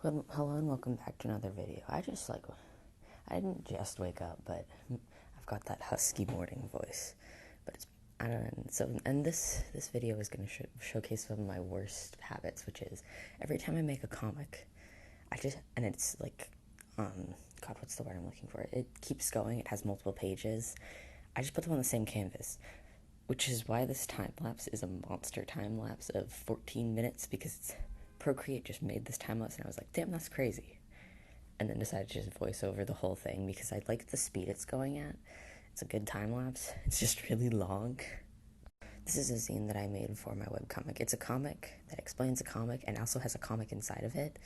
Well, hello and welcome back to another video. I didn't just wake up, but I've got that husky morning voice. But I don't know. And this video is going to showcase some of my worst habits, which is every time I make a comic, it's like, God, what's the word I'm looking for? It keeps going. It has multiple pages. I just put them on the same canvas, which is why this time lapse is a monster time lapse of 14 minutes because Procreate just made this time lapse, and I was like, damn, that's crazy. And then decided to just voice over the whole thing because I like the speed it's going at. It's a good time lapse. It's just really long. This is a zine that I made for my webcomic. It's a comic that explains a comic and also has a comic inside of it.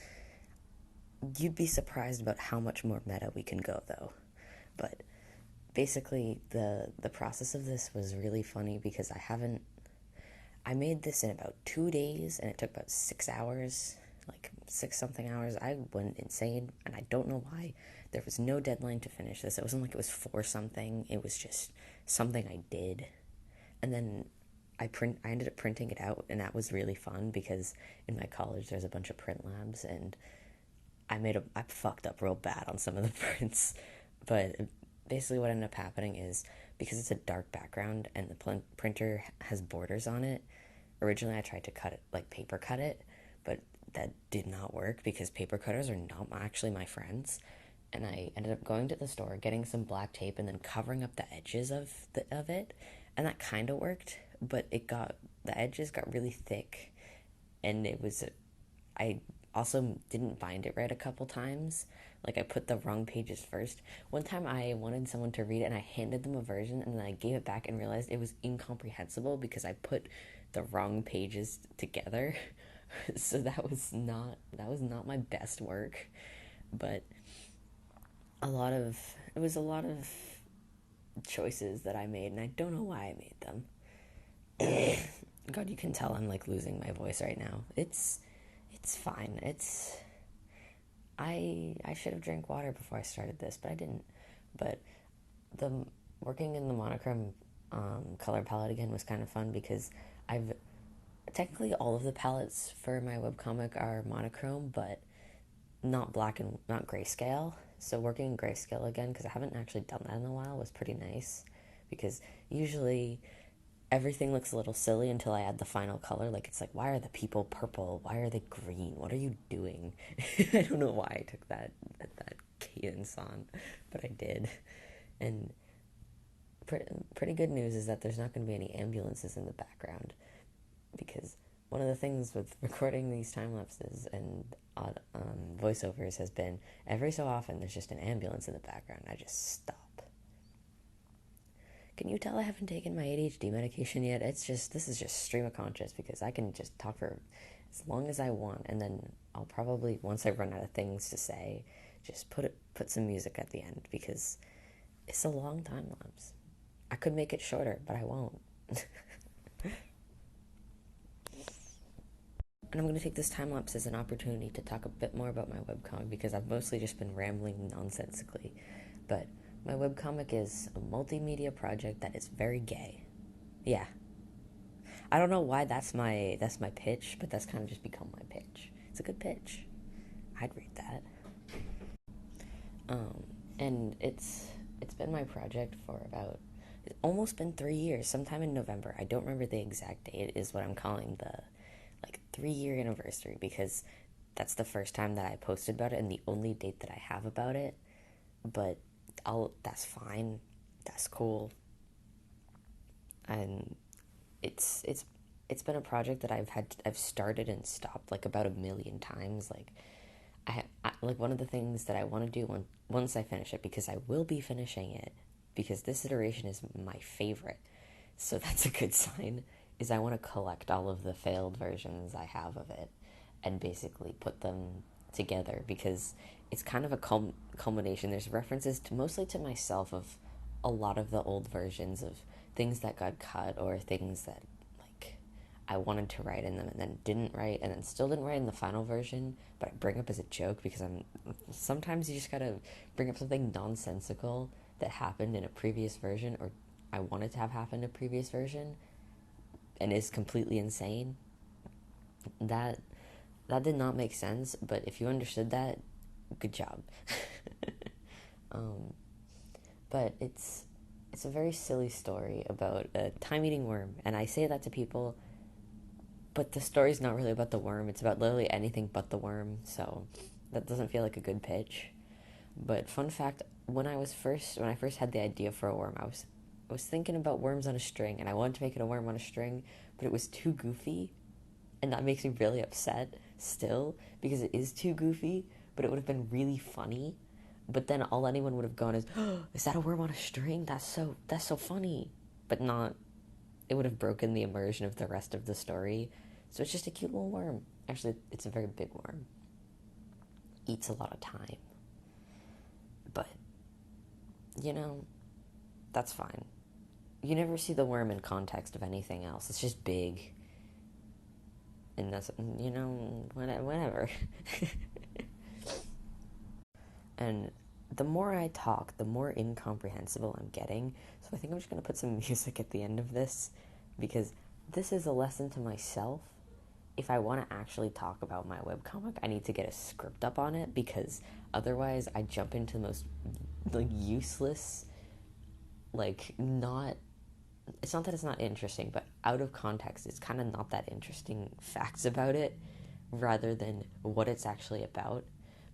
You'd be surprised about how much more meta we can go, though. But basically, the process of this was really funny because I made this in about 2 days, and it took about 6 hours, like 6-something hours. I went insane, and I don't know why. There was no deadline to finish this. It wasn't like it was for something. It was just something I did. And then I ended up printing it out, and that was really fun because in my college there's a bunch of print labs, and I fucked up real bad on some of the prints. But basically what ended up happening is because it's a dark background and the printer has borders on it, originally I tried to cut it, like paper cut it, but that did not work because paper cutters are not actually my friends. And I ended up going to the store, getting some black tape, and then covering up the edges of it, and that kind of worked. But the edges got really thick, and I also didn't bind it right a couple times. Like I put the wrong pages first. One time I wanted someone to read it and I handed them a version and then I gave it back and realized it was incomprehensible because I put the wrong pages together. So that was not my best work. But it was a lot of choices that I made and I don't know why I made them. God, you can tell I'm like losing my voice right now. It's fine. I should have drank water before I started this, but I didn't. But the working in the monochrome color palette again was kind of fun because I've technically all of the palettes for my webcomic are monochrome, but not black and not grayscale. So working in grayscale again, because I haven't actually done that in a while, was pretty nice because usually everything looks a little silly until I add the final color. Like, it's like, why are the people purple? Why are they green? What are you doing? I don't know why I took that cadence on, but I did. And pretty good news is that there's not going to be any ambulances in the background because one of the things with recording these time lapses and voiceovers has been every so often there's just an ambulance in the background. I just stop. Can you tell I haven't taken my ADHD medication yet? This is just stream of conscious because I can just talk for as long as I want, and then I'll probably, once I run out of things to say, just put some music at the end because it's a long time lapse. I could make it shorter, but I won't. And I'm going to take this time lapse as an opportunity to talk a bit more about my webcomic because I've mostly just been rambling nonsensically. But my webcomic is a multimedia project that is very gay. Yeah. I don't know why that's my pitch, but that's kind of just become my pitch. It's a good pitch. I'd read that. And it's been my project for it's almost been 3 years. Sometime in November. I don't remember the exact date. Is what I'm calling the 3-year anniversary because that's the first time that I posted about it and the only date that I have about it. But that's fine. That's cool. And it's been a project that I've started and stopped like about 1,000,000 times. Like like one of the things that I want to do once I finish it, because I will be finishing it because this iteration is my favorite. So that's a good sign. Is I want to collect all of the failed versions I have of it and basically put them together because it's kind of a culmination. There's references to mostly to myself of a lot of the old versions of things that got cut or things that like I wanted to write in them and then didn't write and then still didn't write in the final version, but I bring up as a joke because sometimes you just gotta bring up something nonsensical that happened in a previous version or I wanted to have happened in a previous version and is completely insane. That That did not make sense, but if you understood that, good job. um, but it's a very silly story about a time-eating worm, and I say that to people, but the story's not really about the worm. It's about literally anything but the worm, so that doesn't feel like a good pitch. But fun fact, when I first had the idea for a worm, I was thinking about worms on a string, and I wanted to make it a worm on a string, but it was too goofy, and that makes me really upset still because it is too goofy. But it would have been really funny. But then all anyone would have gone is, oh, is that a worm on a string? That's so funny. But not. It would have broken the immersion of the rest of the story. So it's just a cute little worm. Actually, it's a very big worm. Eats a lot of time. But you know, that's fine. You never see the worm in context of anything else. It's just big. And that's, whatever. And the more I talk, the more incomprehensible I'm getting. So I think I'm just going to put some music at the end of this because this is a lesson to myself. If I want to actually talk about my webcomic, I need to get a script up on it because otherwise I jump into the most useless, not, it's not that it's not interesting, but out of context, it's kind of not that interesting facts about it rather than what it's actually about.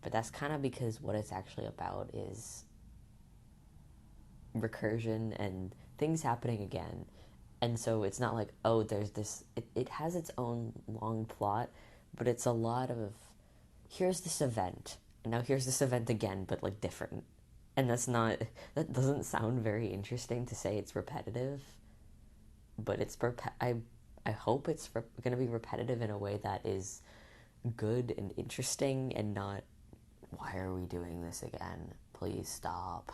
But that's kind of because what it's actually about is recursion and things happening again. And so it's not like, oh, there's this, it has its own long plot, but it's a lot of, here's this event, and now here's this event again, but different. And that doesn't sound very interesting to say it's repetitive, but I hope it's going to be repetitive in a way that is good and interesting and not, why are we doing this again? Please stop.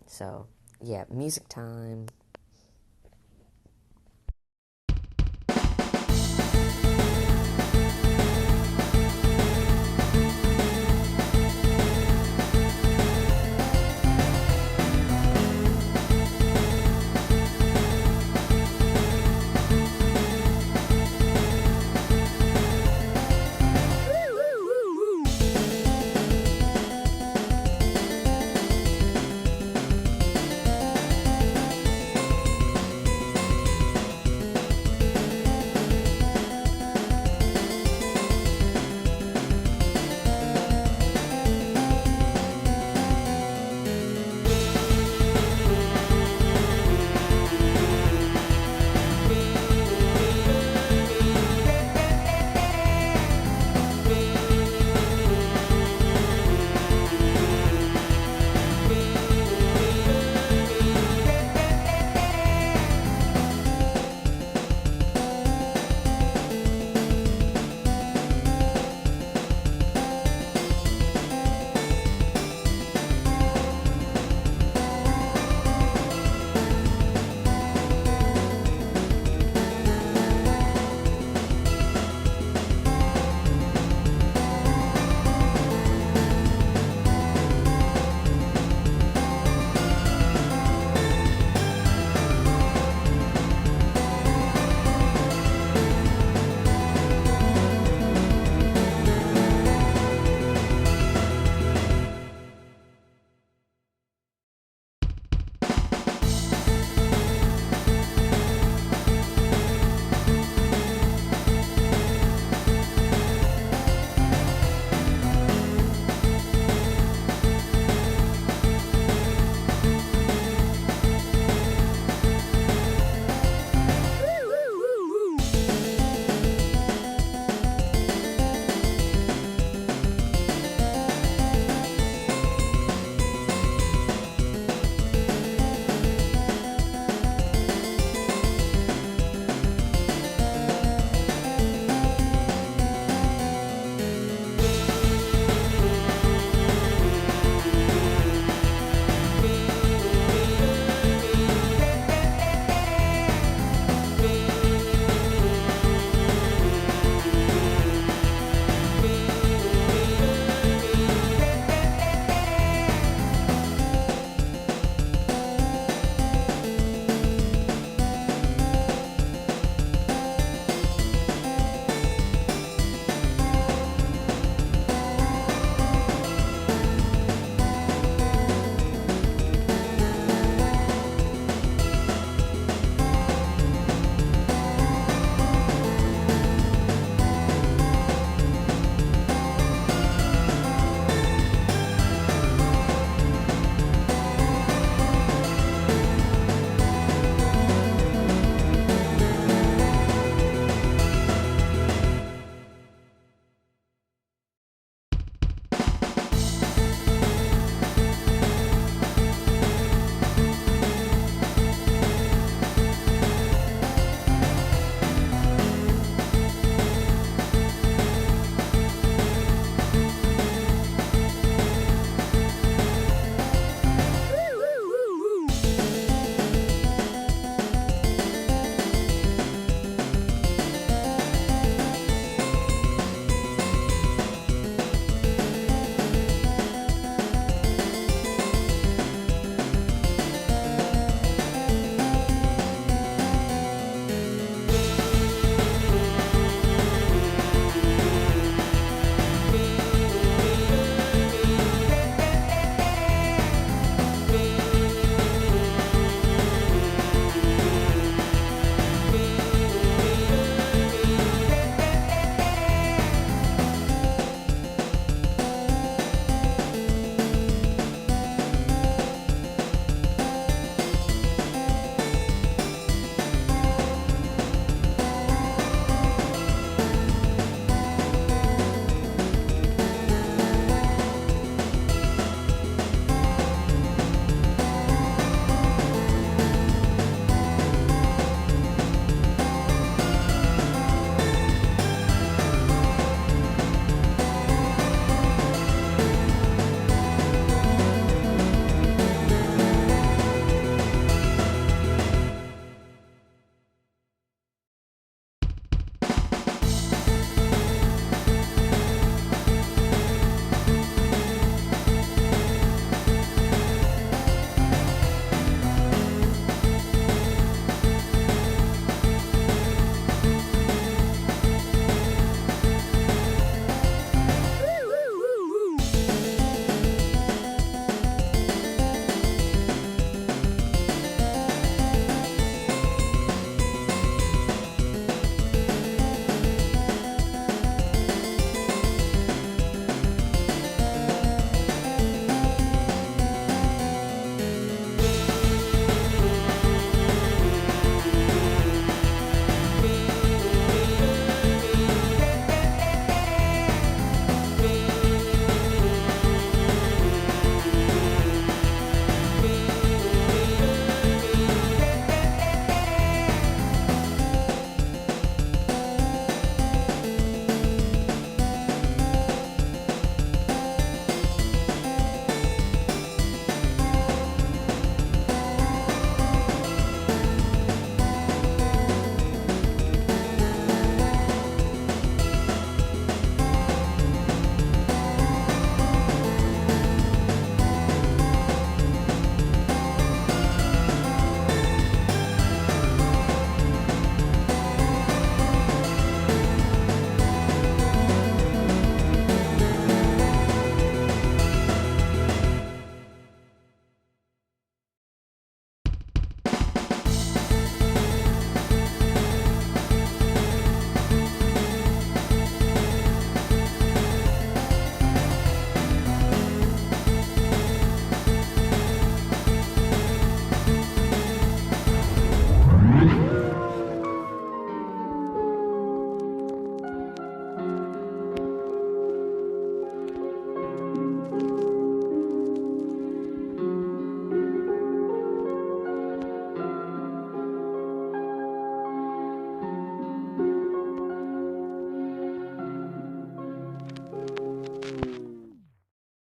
So, yeah, music time.